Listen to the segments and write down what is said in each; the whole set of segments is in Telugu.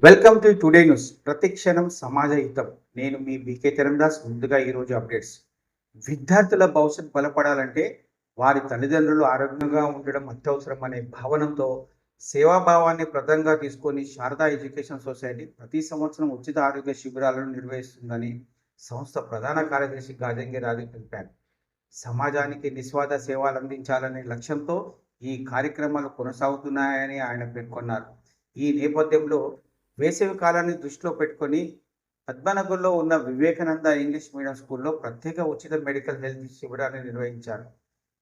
Welcome to today news. ప్రతిక్షణం సమాజ హితం. నేను మీ బీకే చరణ్దాస్. ముందుగా ఈరోజు అప్డేట్స్. విద్యార్థుల భవిష్యత్ బలపడాలంటే వారి తల్లిదండ్రులు ఆరోగ్యంగా ఉండడం అత్యవసరం అనే భావనతో సేవాభావాన్ని ప్రధానంగా తీసుకొని శారదా ఎడ్యుకేషన్ సొసైటీ ప్రతి సంవత్సరం ఉచిత ఆరోగ్య శిబిరాలను నిర్వహిస్తుందని సంస్థ ప్రధాన కార్యదర్శి గాజంగి రాజు తెలిపారు. సమాజానికి నిస్వార్థ సేవలు అందించాలనే లక్ష్యంతో ఈ కార్యక్రమాలు కొనసాగుతున్నాయని ఆయన పేర్కొన్నారు. ఈ నేపథ్యంలో వేసవి కాలాన్ని దృష్టిలో పెట్టుకొని పద్మనగర్లో ఉన్న వివేకానంద ఇంగ్లీష్ మీడియం స్కూల్లో ప్రత్యేక ఉచిత మెడికల్ హెల్త్ శిబిరాన్ని నిర్వహించారు.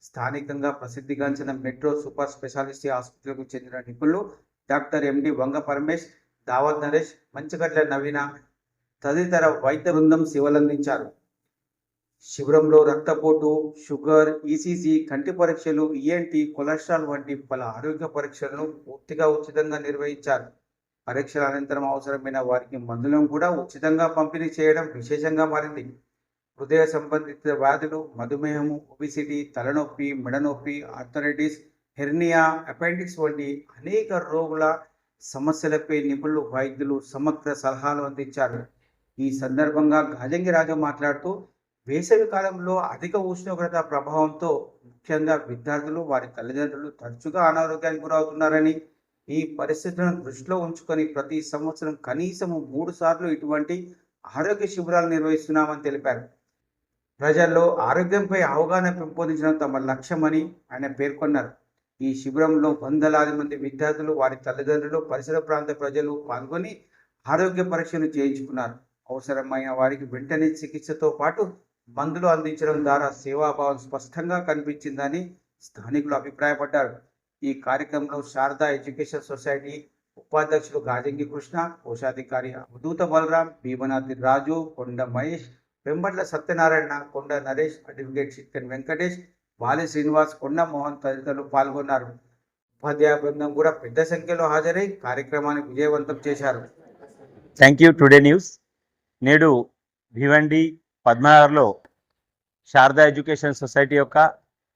స్థానికంగా ప్రసిద్ధిగాంచిన మెట్రో సూపర్ స్పెషాలిటీ ఆసుపత్రికి చెందిన నిపుణులు డాక్టర్ ఎండి వంగ పరమేష్, దావత్ నరేష్, మంచగడ్ల నవీన తదితర వైద్య బృందం సేవలందించారు. శిబిరంలో రక్తపోటు, షుగర్, ఈసీజీ, కంటి పరీక్షలు, ఈఎన్టీ, కొలెస్ట్రాల్ వంటి పలు ఆరోగ్య పరీక్షలను పూర్తిగా ఉచితంగా నిర్వహించారు. పరీక్షల అనంతరం అవసరమైన వారికి మందులను కూడా ఉచితంగా పంపిణీ చేయడం విశేషంగా మారింది. హృదయ సంబంధిత వ్యాధులు, మధుమేహము, ఒబిసిటీ, తలనొప్పి, మెడనొప్పి, ఆర్థరైటిస్, హెర్నియా, అపెండిక్స్ వంటి అనేక రోగుల సమస్యలపై నిపుణులు వైద్యులు సమగ్ర సలహాలు అందించారు. ఈ సందర్భంగా గాజంగి రాజు మాట్లాడుతూ వేసవి కాలంలో అధిక ఉష్ణోగ్రత ప్రభావంతో ముఖ్యంగా విద్యార్థులు వారి తల్లిదండ్రులు తరచుగా అనారోగ్యానికి గురవుతున్నారని, ఈ పరిస్థితులను దృష్టిలో ఉంచుకొని ప్రతి సంవత్సరం కనీసము 3 సార్లు ఇటువంటి ఆరోగ్య శిబిరాలు నిర్వహిస్తున్నామని తెలిపారు. ప్రజల్లో ఆరోగ్యంపై అవగాహన పెంపొందించడం తమ లక్ష్యమని ఆయన పేర్కొన్నారు. ఈ శిబిరంలో వందలాది మంది విద్యార్థులు, వారి తల్లిదండ్రులు, పరిసర ప్రాంత ప్రజలు పాల్గొని ఆరోగ్య పరీక్షలు చేయించుకున్నారు. అవసరమైన వారికి వెంటనే చికిత్సతో పాటు మందులు అందించడం ద్వారా సేవాభావం స్పష్టంగా కనిపించిందని స్థానికులు అభిప్రాయపడ్డారు. ఈ కార్యక్రమంలో శారదా ఎడ్యుకేషన్ సొసైటీ ఉపాధ్యక్షులు గాజంగి కృష్ణ, కోశాధికారి అవధూత బలరాం, భీమనాథి రాజు, కొండ మహేష్, వెంబట్ల సత్యనారాయణ, కొండ Naresh, advocate chicken Venkatesh, Bali Srinivas, కొండ మోహన్ తదితరులు పాల్గొన్నారు. ఉపాధ్యాయ బృందం కూడా పెద్ద సంఖ్యలో హాజరై కార్యక్రమాన్ని విజయవంతం చేశారు. Thank you. Today news. నేడు భివండి పద్మనగర్లో శారదా ఎడ్యుకేషన్ సొసైటీ యొక్క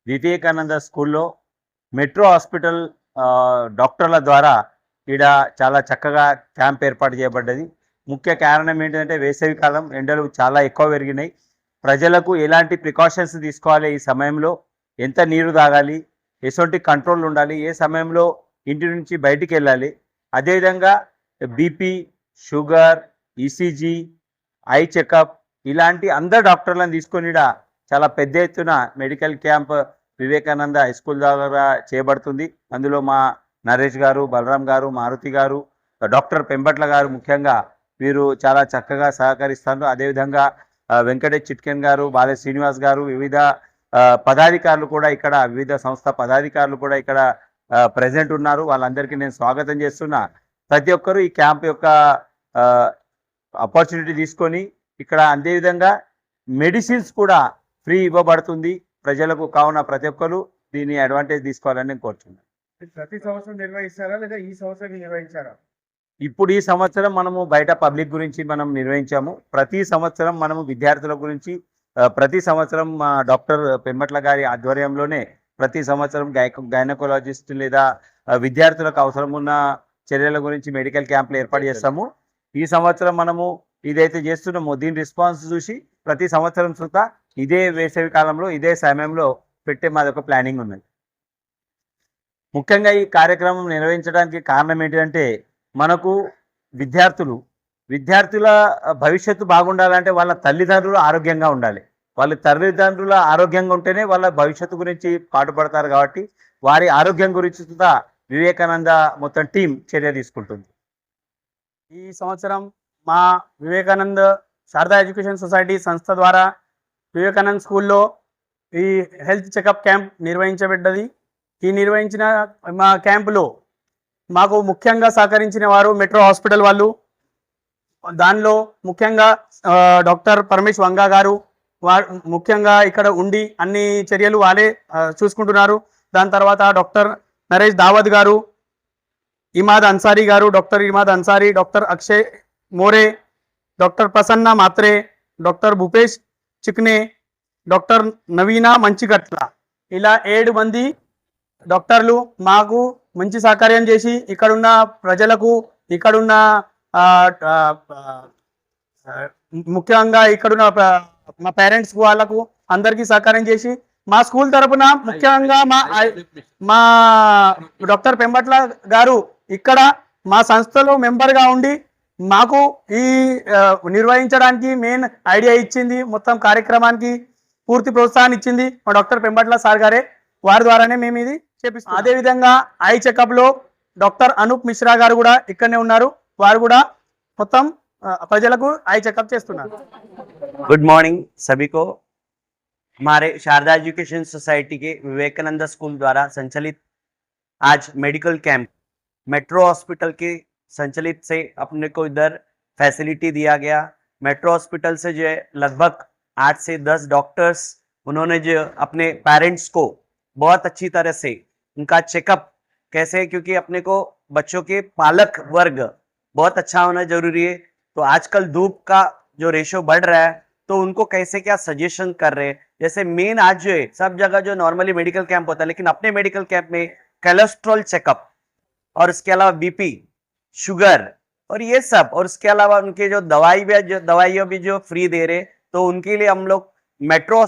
వివేకానంద స్కూల్లో మెట్రో హాస్పిటల్ డాక్టర్ల ద్వారా ఈడ చాలా చక్కగా క్యాంప్ ఏర్పాటు చేయబడ్డది. ముఖ్య కారణం ఏంటంటే వేసవి కాలం, ఎండలు చాలా ఎక్కువ పెరిగినాయి. ప్రజలకు ఎలాంటి ప్రికాషన్స్ తీసుకోవాలి, ఈ సమయంలో ఎంత నీరు తాగాలి, ఎటువంటి కంట్రోల్ ఉండాలి, ఏ సమయంలో ఇంటి నుంచి బయటికి వెళ్ళాలి, అదేవిధంగా BP, sugar, ECG, eye checkup ఇలాంటి అందరు డాక్టర్లను తీసుకొని చాలా పెద్ద ఎత్తున medical camp Vivekananda high school ద్వారా చేయబడుతుంది. అందులో మా నరేష్ గారు, బలరాం గారు, మారుతి గారు, డాక్టర్ పెంబట్ల గారు ముఖ్యంగా వీరు చాలా చక్కగా సహకరిస్తారు. అదేవిధంగా వెంకటేష్ చిట్కెన్ గారు, బాలే శ్రీనివాస్ గారు, వివిధ పదాధికారులు కూడా ఇక్కడ, వివిధ సంస్థ పదాధికారులు కూడా ఇక్కడ ప్రజెంట్ ఉన్నారు. వాళ్ళందరికీ నేను స్వాగతం చేస్తున్నా. ప్రతి ఒక్కరూ ఈ క్యాంప్ యొక్క ఆపర్చునిటీ తీసుకొని ఇక్కడ అదేవిధంగా మెడిసిన్స్ కూడా ఫ్రీ ఇవ్వబడుతుంది ప్రజలకు. కావున ప్రతి ఒక్కరు దీన్ని అడ్వాంటేజ్ తీసుకోవాలని నేను కోరుతున్నాను. ప్రతి సంవత్సరం నిర్వహిస్తారా లేదా ఈ సంవత్సరం నిర్వహించారా? ఇప్పుడు ఈ సంవత్సరం మనము బయట పబ్లిక్ గురించి మనం నిర్వహించాము. ప్రతి సంవత్సరం మనము విద్యార్థుల గురించి ప్రతి సంవత్సరం డాక్టర్ పెంబట్ల గారి ఆధ్వర్యంలోనే ప్రతి సంవత్సరం గైనకాలజిస్ట్ లేదా విద్యార్థులకు అవసరం ఉన్న చర్యల గురించి మెడికల్ క్యాంపులు ఏర్పాటు చేస్తాము. ఈ సంవత్సరం మనము ఇదైతే చేస్తున్నామో దీని రెస్పాన్స్ చూసి ప్రతి సంవత్సరం సుతా ఇదే వేసవి కాలంలో ఇదే సమయంలో పెట్టే మాదొక ప్లానింగ్ ఉన్నది. ముఖ్యంగా ఈ కార్యక్రమం నిర్వహించడానికి కారణం ఏంటంటే మనకు విద్యార్థుల భవిష్యత్తు బాగుండాలంటే వాళ్ళ తల్లిదండ్రులు ఆరోగ్యంగా ఉండాలి. వాళ్ళ తల్లిదండ్రుల ఆరోగ్యంగా ఉంటేనే వాళ్ళ భవిష్యత్తు గురించి పాటుపడతారు. కాబట్టి వారి ఆరోగ్యం గురించి సుతా వివేకానంద మొత్తం టీం చర్య తీసుకుంటుంది. ఈ సంవత్సరం మా వివేకానంద శారదా ఎడ్యుకేషన్ సొసైటీ సంస్థ ద్వారా వివేకానంద్ స్కూల్లో ఈ హెల్త్ చెకప్ క్యాంప్ నిర్వహించబడ్డది. ఈ నిర్వహించిన మా క్యాంపులో మాకు ముఖ్యంగా సహకరించిన వారు మెట్రో హాస్పిటల్ వాళ్ళు. దానిలో ముఖ్యంగా డాక్టర్ పరమేష్ వంగా గారు ముఖ్యంగా ఇక్కడ ఉండి అన్ని చర్యలు వాళ్ళే చూసుకుంటున్నారు. దాని తర్వాత డాక్టర్ నరేష్ దావద్ గారు, Imad Ansari garu, doctor Imad Ansari, doctor Akshay More, doctor Prasanna Mhatre, doctor Bhupesh Chikne, doctor Naveena Manchigatla, ఇలా 7 మంది డాక్టర్లు మాకు మంచి సహకార్యం చేసి ఇక్కడున్న ప్రజలకు, ఇక్కడున్న ముఖ్యంగా ఇక్కడున్న మా పేరెంట్స్ వాళ్ళకు అందరికీ సహకారం చేసి మా స్కూల్ తరపున ముఖ్యంగా మా డాక్టర్ పెంబట్ల గారు ఇక్కడ మా సంస్థలో మెంబర్గా ఉండి మాకు ఈ నిర్వహించడానికి మెయిన్ ఐడియా ఇచ్చింది, మొత్తం కార్యక్రమానికి పూర్తి ప్రోత్సాహాన్ని ఇచ్చింది మా డాక్టర్ పెంబట్ల సార్ గారే. వారి ద్వారానే మేము ఇది చేపిస్తాం. అదేవిధంగా ఐ చెకప్లో డాక్టర్ అనూప్ మిశ్రా గారు కూడా ఇక్కడనే ఉన్నారు. వారు కూడా మొత్తం ప్రజలకు ఐ చెకప్ చేస్తున్నారు. गुड मॉर्निंग सभी को. हमारे शारदा एजुकेशन सोसाइटी के विवेकानंद स्कूल द्वारा संचालित आज मेडिकल कैंप मेट्रो हॉस्पिटल के संचालित से अपने को इधर फैसिलिटी दिया गया. मेट्रो हॉस्पिटल से जो है लगभग 8 से 10 डॉक्टर्स उन्होंने जो अपने पेरेंट्स को बहुत अच्छी तरह से उनका चेकअप कैसे, क्योंकि अपने को बच्चों के पालक वर्ग बहुत अच्छा होना जरूरी है. तो आजकल धूप का जो रेशो बढ़ रहा है तो उनको कैसे क्या सजेशन कर रहे हैं. जैसे मेन आज जो है सब जगह जो नॉर्मली मेडिकल कैंप होता है, लेकिन अपने मेडिकल कैंप में कोलेस्ट्रॉल चेकअप और उसके अलावा बीपी, शुगर और ये सब, और उसके अलावा उनके जो दवाइयाँ भी जो फ्री दे रहे, तो उनके लिए हम लोग मेट्रो